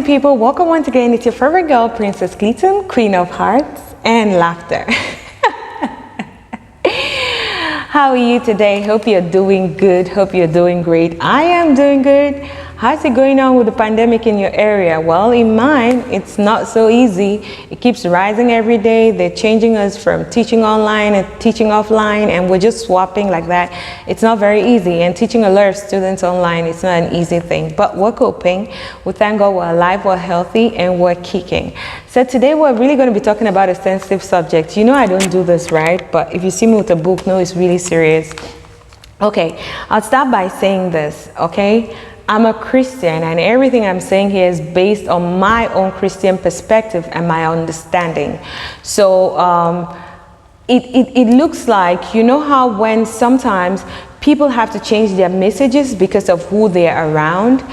People, welcome once again. It's your favorite girl, Princess Clitin, Queen of Hearts and Laughter. How are you today? Hope you're doing good. Hope you're doing great. I am doing good. How's it going on with the pandemic in your area? Well, in mine, it's not so easy. It keeps rising every day. They're changing us from teaching online and teaching offline, and we're just swapping like that. It's not very easy, and teaching a lot of students online, it's not an easy thing, but we're coping. We thank God we're alive, we're healthy, and we're kicking. So today we're really going to be talking about a sensitive subject. You know I don't do this, right? But if you see me with a book, no, it's really serious. Okay, I'll start by saying this, okay? I'm a Christian, and everything I'm saying here is based on my own Christian perspective and my understanding. So it looks like, you know how when sometimes people have to change their messages because of who they're around,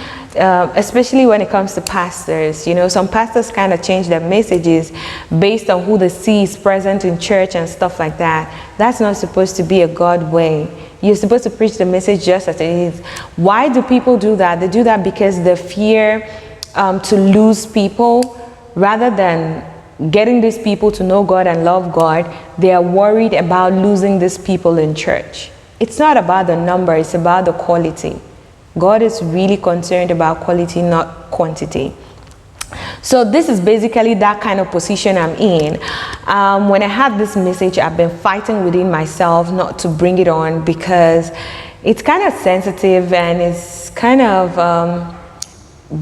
especially when it comes to pastors. You know, some pastors kind of change their messages based on who they see is present in church and stuff like that. That's not supposed to be a God way. You're supposed to preach the message just as it is. Why do people do that? They do that because they fear to lose people. Rather than getting these people to know God and love God, they are worried about losing these people in church. It's not about the number, it's about the quality. God is really concerned about quality, not quantity. So this is basically that kind of position I'm in. When I had this message, I've been fighting within myself not to bring it on because it's kind of sensitive and it's kind of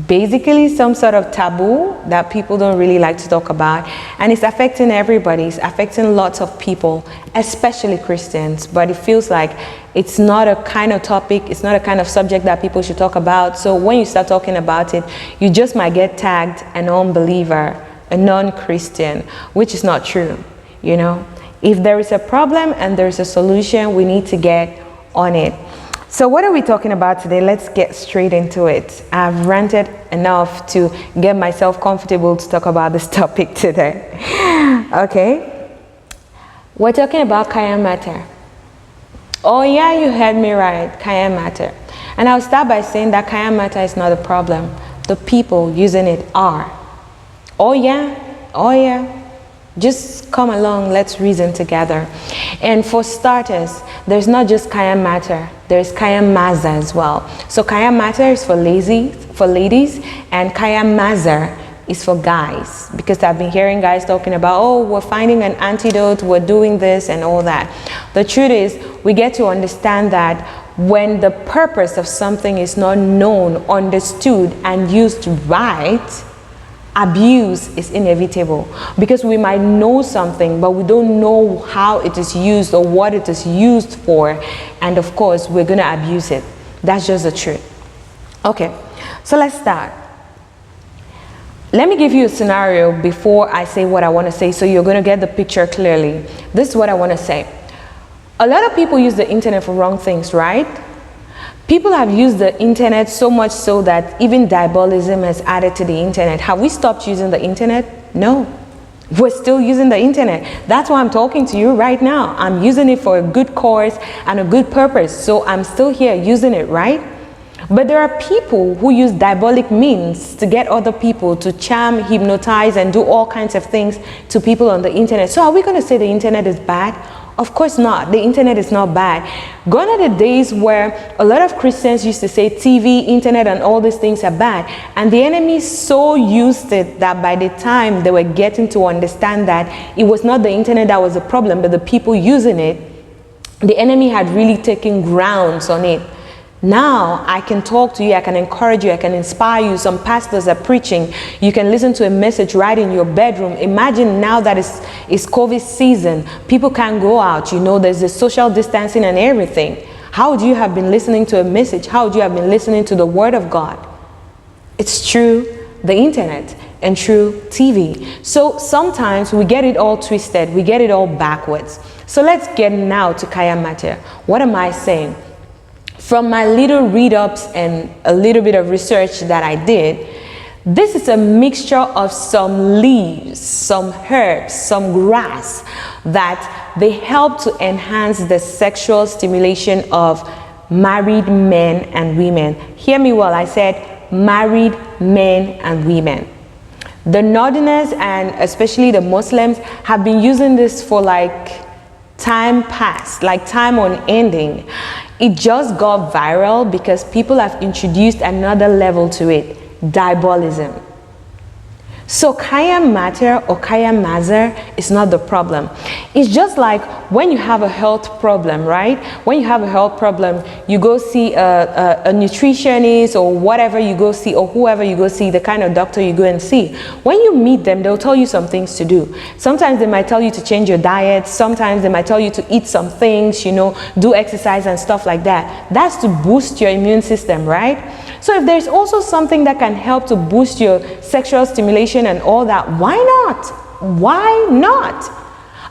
basically some sort of taboo that people don't really like to talk about, and it's affecting everybody. It's affecting lots of people, especially Christians, but it feels like it's not a kind of topic, it's not a kind of subject that people should talk about. So when you start talking about it, you just might get tagged an unbeliever, a non-Christian, which is not true. You know, if there is a problem and there's a solution, we need to get on it. So what are we talking about today? Let's get straight into it. I've ranted enough to get myself comfortable to talk about this topic today. Okay, we're talking about Kayanmata. Oh yeah, you heard me right, Kayanmata. And I'll start by saying that Kayanmata is not a problem. The people using it are. Oh yeah. Just come along, let's reason together. And for starters, there's not just Kayanmata, there's Kayanmaza as well. So Kayanmata is for ladies, and Kayanmaza is for guys, because I've been hearing guys talking about, oh, we're finding an antidote, we're doing this and all that. The truth is, we get to understand that when the purpose of something is not known, understood, and used right, abuse is inevitable, because we might know something but we don't know how it is used or what it is used for, and of course we're going to abuse it. That's just the truth. Okay, so let's start. Let me give you a scenario before I say what I want to say, so you're going to get the picture clearly. This is what I want to say. A lot of people use the internet for wrong things, right? People have used the internet so much so that even diabolism has added to the internet. Have we stopped using the internet? No. We're still using the internet. That's why I'm talking to you right now. I'm using it for a good cause and a good purpose. So I'm still here using it, right? But there are people who use diabolic means to get other people to charm, hypnotize, and do all kinds of things to people on the internet. So are we going to say the internet is bad? Of course not. The internet is not bad. Gone are the days where a lot of Christians used to say TV, internet, and all these things are bad. And the enemy so used it that by the time they were getting to understand that it was not the internet that was the problem, but the people using it, the enemy had really taken grounds on it. Now I can talk to you, I can encourage you, I can inspire you. Some pastors are preaching. You can listen to a message right in your bedroom. Imagine now that it's COVID season. People can't go out, you know, there's the social distancing and everything. How would you have been listening to a message? How would you have been listening to the Word of God? It's through the internet and through TV. So sometimes we get it all twisted, we get it all backwards. So let's get now to Kayanmata. What am I saying? From my little read-ups and a little bit of research that I did, this is a mixture of some leaves, some herbs, some grass that they help to enhance the sexual stimulation of married men and women. Hear me well, I said married men and women. The Northerners and especially the Muslims have been using this for like time past, like time on ending. It just got viral because people have introduced another level to it, diabolism. So Kayanmata or Kayanmaza is not the problem. It's just like when you have a health problem, right? When you have a health problem, you go see a nutritionist or whatever you go see, or whoever you go see, the kind of doctor you go and see. When you meet them, they'll tell you some things to do. Sometimes they might tell you to change your diet. Sometimes they might tell you to eat some things, you know, do exercise and stuff like that. That's to boost your immune system, right? So if there's also something that can help to boost your sexual stimulation and all that, why not? Why not?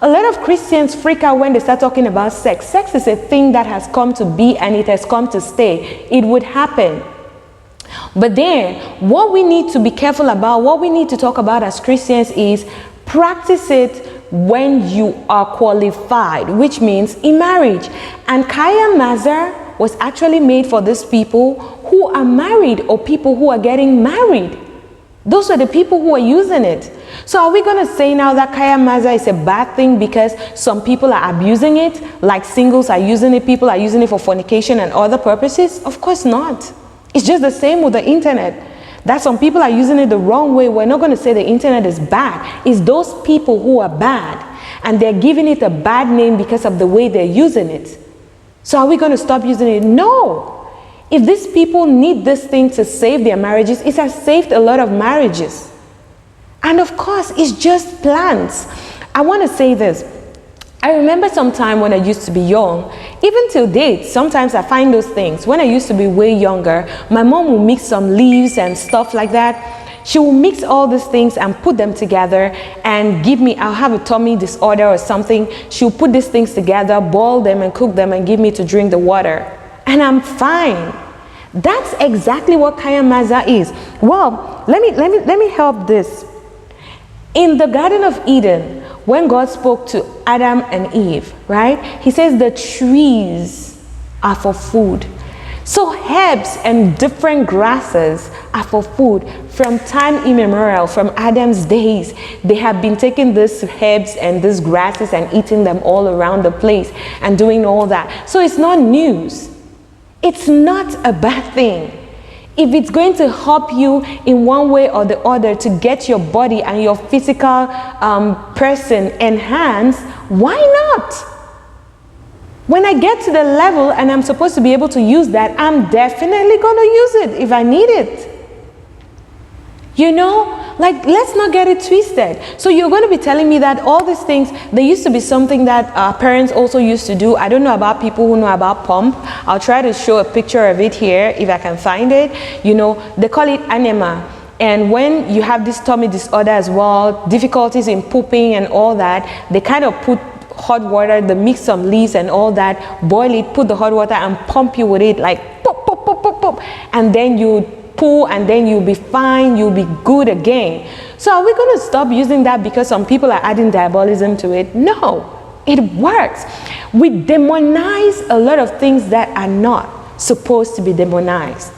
A lot of Christians freak out when they start talking about sex. Sex is a thing that has come to be and it has come to stay. It would happen. But then what we need to be careful about, what we need to talk about as Christians is practice it when you are qualified, which means in marriage. And Kayanmaza was actually made for these people who are married or people who are getting married. Those are the people who are using it. So are we going to say now that Kayanmaza is a bad thing because some people are abusing it, like singles are using it, people are using it for fornication and other purposes? Of course not. It's just the same with the internet. That some people are using it the wrong way. We're not going to say the internet is bad. It's those people who are bad and they're giving it a bad name because of the way they're using it. So are we going to stop using it? No. If these people need this thing to save their marriages, it has saved a lot of marriages. And of course, it's just plants. I want to say this. I remember some time when I used to be young, even till date, sometimes I find those things. When I used to be way younger, my mom would mix some leaves and stuff like that. She will mix all these things and put them together and give me, I'll have a tummy disorder or something. She'll put these things together, boil them and cook them and give me to drink the water. And I'm fine. That's exactly what Kayanmaza is. Well, let me help this. In the Garden of Eden, when God spoke to Adam and Eve, right? He says the trees are for food. So herbs and different grasses are for food. From time immemorial, from Adam's days, they have been taking these herbs and these grasses and eating them all around the place and doing all that. So it's not news. It's not a bad thing. If it's going to help you in one way or the other to get your body and your physical person enhanced, why not? When I get to the level and I'm supposed to be able to use that, I'm definitely going to use it if I need it. You know, like, let's not get it twisted. So you're going to be telling me that all these things, they used to be something that our parents also used to do. I don't know about people who know about pump. I'll try to show a picture of it here if I can find it. You know, they call it anema. And when you have this tummy disorder as well, difficulties in pooping and all that, they kind of put hot water, they mix some leaves and all that, boil it, put the hot water and pump you with it like pop, pop, pop, pop, pop. And then you poo and then you'll be fine, you'll be good again. So are we going to stop using that because some people are adding diabolism to it? No, it works. We demonize a lot of things that are not supposed to be demonized.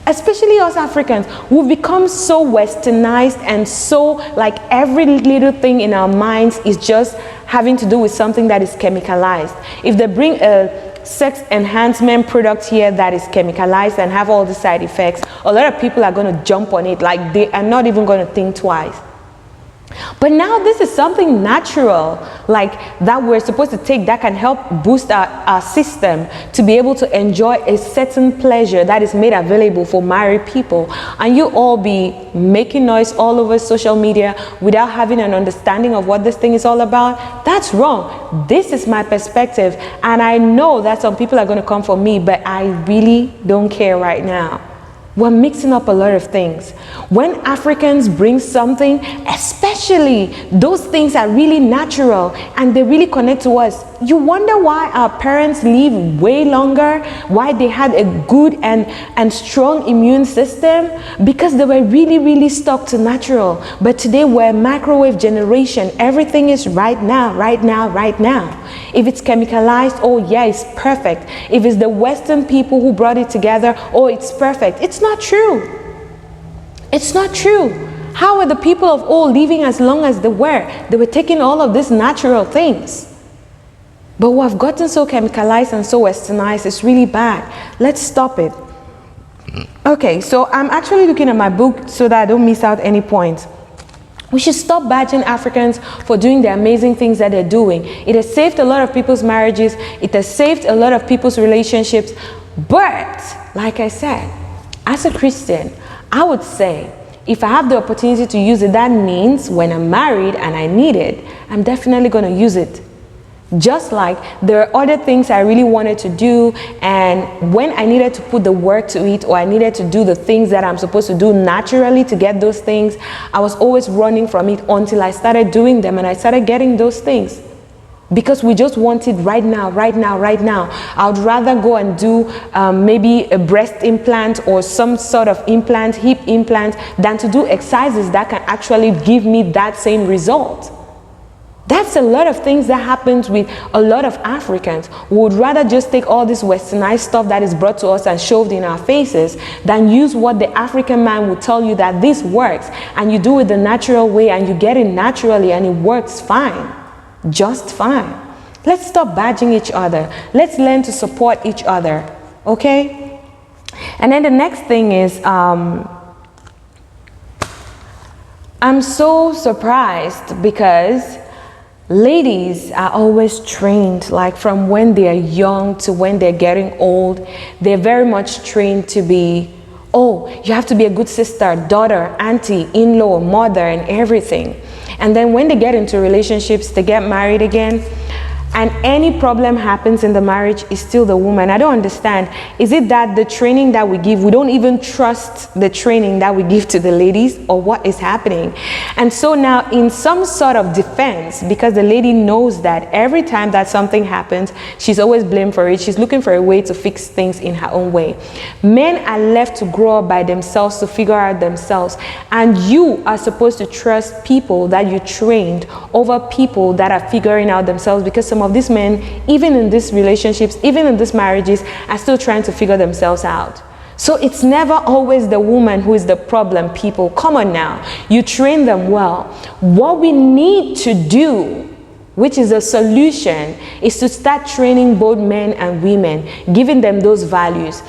Especially us Africans, we've become so westernized and so like every little thing in our minds is just having to do with something that is chemicalized. If they bring a sex enhancement product here that is chemicalized and have all the side effects, a lot of people are going to jump on it, like they are not even going to think twice. But now this is something natural, like that we're supposed to take that can help boost our system to be able to enjoy a certain pleasure that is made available for married people. And you all be making noise all over social media without having an understanding of what this thing is all about. That's wrong. This is my perspective. And I know that some people are going to come for me, but I really don't care right now. We're mixing up a lot of things. When Africans bring something, especially especially those things are really natural and they really connect to us. You wonder why our parents live way longer, why they had a good and strong immune system, because they were really stuck to natural. But today we're a microwave generation. Everything is right now. If it's chemicalized, oh yeah, it's perfect. If it's the Western people who brought it together, oh, it's perfect. It's not true. It's not true. How were the people of old living as long as they were? They were taking all of these natural things. But we have gotten so chemicalized and so westernized, it's really bad. Let's stop it. Okay, so I'm actually looking at my book so that I don't miss out any points. We should stop badging Africans for doing the amazing things that they're doing. It has saved a lot of people's marriages. It has saved a lot of people's relationships. But, like I said, as a Christian, I would say, if I have the opportunity to use it, that means when I'm married and I need it, I'm definitely going to use it. Just like there are other things I really wanted to do, and when I needed to put the work to it, or I needed to do the things that I'm supposed to do naturally to get those things, I was always running from it until I started doing them and I started getting those things. Because we just want it right now. I would rather go and do maybe a breast implant or some sort of implant, hip implant, than to do exercises that can actually give me that same result. That's a lot of things that happens with a lot of Africans. We would rather just take all this westernized stuff that is brought to us and shoved in our faces than use what the African man would tell you that this works, and you do it the natural way and you get it naturally and it works fine. Just fine. Let's stop badging each other. Let's learn to support each other. Okay? And then the next thing is, I'm so surprised because ladies are always trained, like from when they're young to when they're getting old, they're very much trained to be, oh, you have to be a good sister, daughter, auntie, in-law, mother, and everything. And then when they get into relationships, they get married again, and any problem happens in the marriage, is still the woman. I don't understand. Is it that the training that we give, we don't even trust the training that we give to the ladies, or what is happening? And so now, in some sort of defense, because the lady knows that every time that something happens, she's always blamed for it, she's looking for a way to fix things in her own way. Men are left to grow up by themselves, to figure out themselves, and you are supposed to trust people that you trained over people that are figuring out themselves, because some of these men, even in these relationships, even in these marriages, are still trying to figure themselves out. So it's never always the woman who is the problem, people. Come on now. You train them well. What we need to do, which is a solution, is to start training both men and women, giving them those values.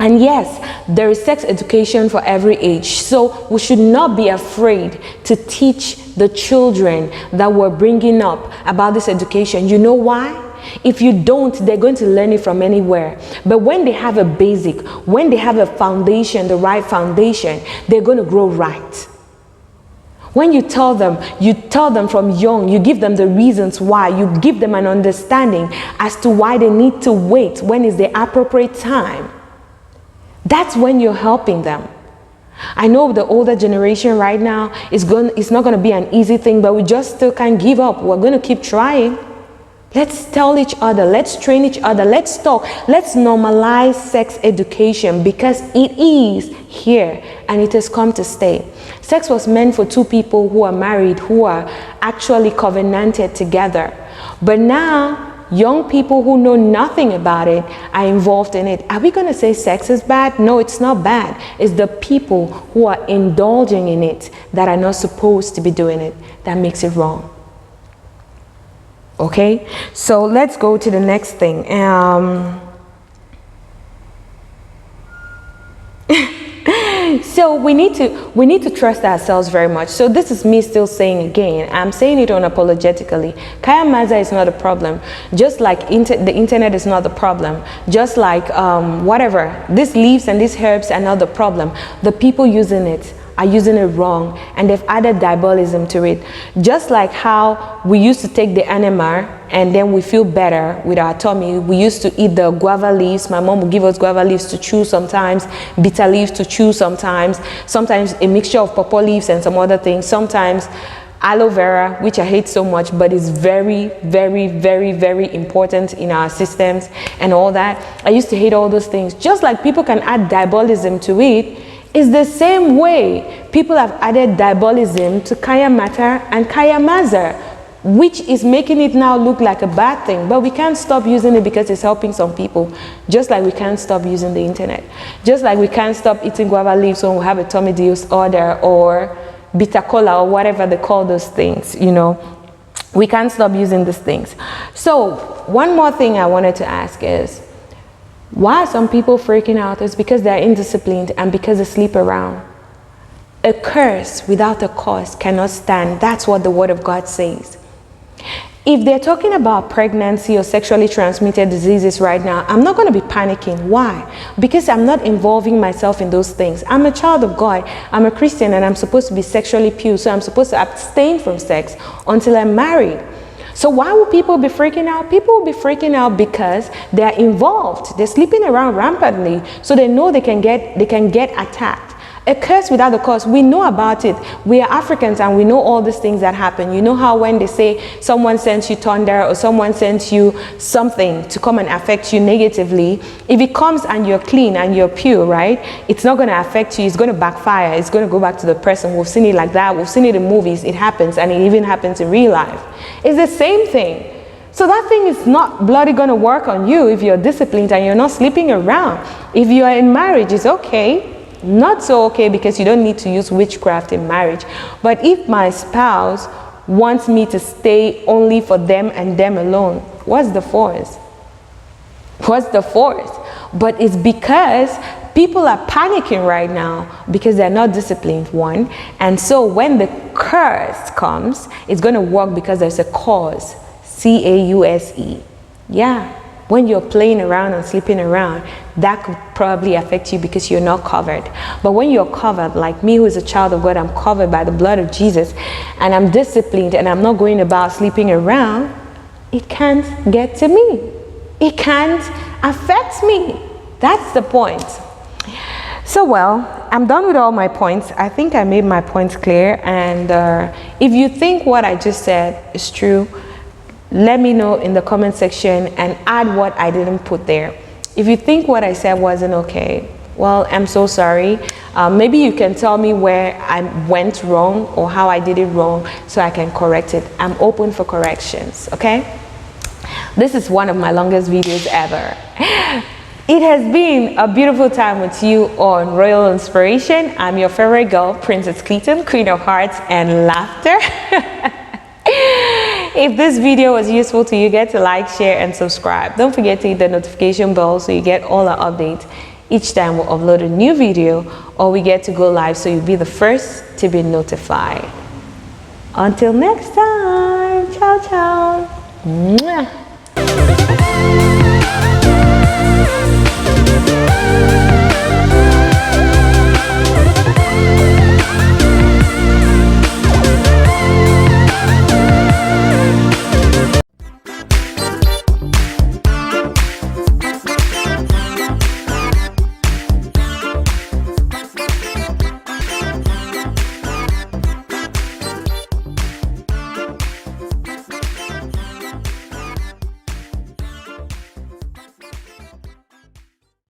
And yes, there is sex education for every age. So we should not be afraid to teach the children that we're bringing up about this education. You know why? If you don't, they're going to learn it from anywhere. But when they have a basic, when they have a foundation, the right foundation, they're going to grow right. When you tell them from young, you give them the reasons why, you give them an understanding as to why they need to wait, when is the appropriate time. That's when you're helping them. I know the older generation right now, it's not going to be an easy thing, but we just still can't give up. We're going to keep trying. Let's tell each other, let's train each other, let's talk, let's normalize sex education, because it is here and it has come to stay. Sex was meant for two people who are married, who are actually covenanted together. But now, young people who know nothing about it are involved in it. Are we going to say sex is bad? No, it's not bad. It's the people who are indulging in it that are not supposed to be doing it that makes it wrong. Okay, so let's go to the next thing. So we need to trust ourselves very much. So this is me still saying again, I'm saying it unapologetically. Kayanmaza is not a problem. Just like the internet is not the problem. Just like whatever, these leaves and these herbs are not the problem. The people using it are using it wrong, and they've added diabolism to it. Just like how we used to take the enema and then we feel better with our tummy. We used to eat the guava leaves. My mom would give us guava leaves to chew sometimes, bitter leaves to chew sometimes a mixture of pawpaw leaves and some other things. Sometimes aloe vera, which I hate so much, but is very, very, very, very important in our systems and all that. I used to hate all those things. Just like people can add diabolism to it, it's the same way people have added diabolism to Kayanmata and Kayanmaza, which is making it now look like a bad thing. But we can't stop using it because it's helping some people, just like we can't stop using the internet. Just like we can't stop eating guava leaves when we have a tummy disorder, or bitter cola, or whatever they call those things, you know. We can't stop using these things. So one more thing I wanted to ask is, why are some people freaking out? It's because they're indisciplined and because they sleep around. A curse without a cause cannot stand. That's what the word of God says. If they're talking about pregnancy or sexually transmitted diseases right now, I'm not going to be panicking. Why? Because I'm not involving myself in those things. I'm a child of God. I'm a Christian, and I'm supposed to be sexually pure. So I'm supposed to abstain from sex until I'm married. So why will people be freaking out? People will be freaking out because they're involved. They're sleeping around rampantly, so they know they can get attacked. A curse without a cause, we know about it. We are Africans and we know all these things that happen. You know how when they say someone sends you thunder or someone sends you something to come and affect you negatively, if it comes and you're clean and you're pure, right, it's not going to affect you. It's going to backfire. It's going to go back to the person. We've seen it like that. We've seen it in movies. It happens, and it even happens in real life. It's the same thing. So that thing is not bloody going to work on you if you're disciplined and you're not sleeping around. If you are in marriage, it's okay. Not so okay, because you don't need to use witchcraft in marriage. But if my spouse wants me to stay only for them and them alone, what's the force? What's the force? But it's because people are panicking right now because they're not disciplined, one. And so when the curse comes, it's going to work because there's a cause. C-A-U-S-E. Yeah. When you're playing around and sleeping around, that could probably affect you because you're not covered. But when you're covered, like me, who is a child of God, I'm covered by the blood of Jesus, and I'm disciplined, and I'm not going about sleeping around, it can't get to me. It can't affect me. That's the point. So, well, I'm done with all my points. I think I made my points clear. And if you think what I just said is true, let me know in the comment section and add what I didn't put there. If you think what I said wasn't okay, well, I'm so sorry. Maybe you can tell me where I went wrong or how I did it wrong so I can correct it. I'm open for corrections, okay? This is one of my longest videos ever. It has been a beautiful time with you on Royal Inspiration. I'm your favorite girl, Princess Clitin, Queen of Hearts and Laughter. If this video was useful to you, get to like, share, and subscribe. Don't forget to hit the notification bell so you get all our updates each time we upload a new video or we get to go live, so you'll be the first to be notified. Until next time, ciao, ciao. Mwah.